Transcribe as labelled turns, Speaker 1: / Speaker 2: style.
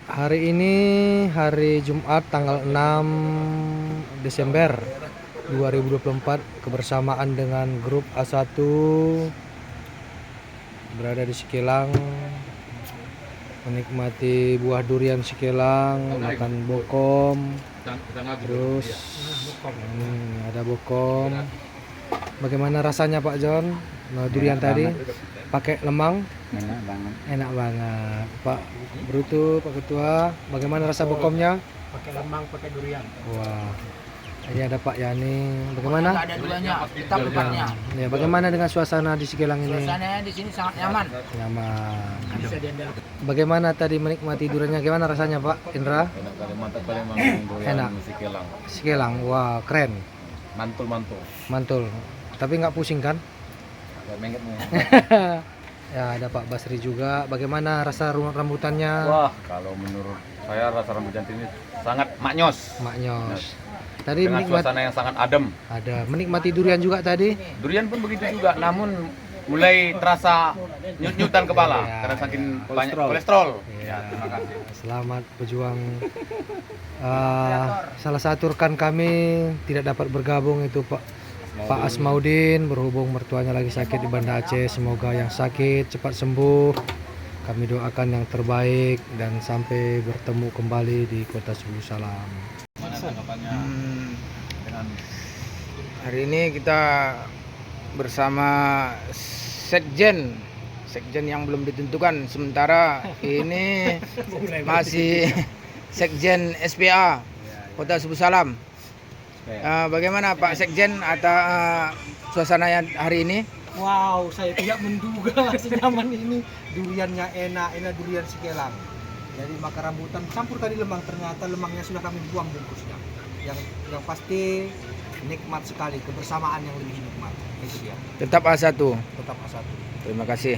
Speaker 1: Hari ini hari Jumat tanggal 6 Desember 2024, kebersamaan dengan grup A1 berada di Sikelang, menikmati buah durian Sikelang, makan bokom, terus ada bokom. Bagaimana rasanya Pak John? Nah, durian tadi pakai lemang.
Speaker 2: Enak banget.
Speaker 1: Enak banget. Pak Brutu, Pak Ketua, bagaimana rasa bokomnya?
Speaker 3: Pakai lemang, pakai durian.
Speaker 1: Wah, ini ada Pak Yani. Bagaimana?
Speaker 3: Ada duanya, tetap tempatnya.
Speaker 1: Ya, bagaimana dengan suasana di Sikelang ini?
Speaker 3: Suasananya di sini sangat nyaman.
Speaker 1: Nyaman.
Speaker 3: Bisa diandalkan.
Speaker 1: Bagaimana tadi menikmati duriannya? Gimana rasanya Pak Indra?
Speaker 2: Enak kali, mantap kali memang durian
Speaker 1: Enak.
Speaker 2: Sikelang.
Speaker 1: Sikelang, wah keren,
Speaker 2: Mantul.
Speaker 1: mantul. Tapi nggak pusing kan?
Speaker 2: Agak menget nih.
Speaker 1: Ya, ada Pak Basri juga. Bagaimana rasa rambutannya?
Speaker 2: Wah, kalau menurut saya rasa rambutan ini sangat maknyos.
Speaker 1: Maknyos. Tadi
Speaker 2: Dengan
Speaker 1: menikmati,
Speaker 2: suasana yang sangat adem.
Speaker 1: ada menikmati durian juga tadi.
Speaker 2: Durian pun begitu juga, namun mulai terasa nyut-nyutan kepala
Speaker 1: Ya,
Speaker 2: karena saking
Speaker 1: ya.
Speaker 2: banyak kolesterol.
Speaker 1: Ya,
Speaker 2: Ya, terima kasih.
Speaker 1: selamat berjuang. Salah satu rekan kami tidak dapat bergabung itu Pak Asmaudin, berhubung mertuanya lagi sakit di Banda Aceh. Semoga yang sakit cepat sembuh. Kami doakan yang terbaik dan sampai bertemu kembali di Kota Subuh Salam.
Speaker 2: Mana tanggapannya dengan
Speaker 4: Hari ini kita bersama Sekjen yang belum ditentukan, sementara ini masih Sekjen SPA Kota Subuh Salam. Bagaimana Pak Sekjen atas suasana hari ini?
Speaker 3: Wow, saya tidak menduga senyaman ini. Duriannya enak durian Sikelang. Jadi makan rambutan campur tadi lemang, ternyata lemangnya sudah kami buang bungkusnya. Yang pasti nikmat sekali, kebersamaan yang lebih nikmat. Itu dia.
Speaker 4: Tetap A1.
Speaker 3: Tetap A1.
Speaker 4: Terima kasih.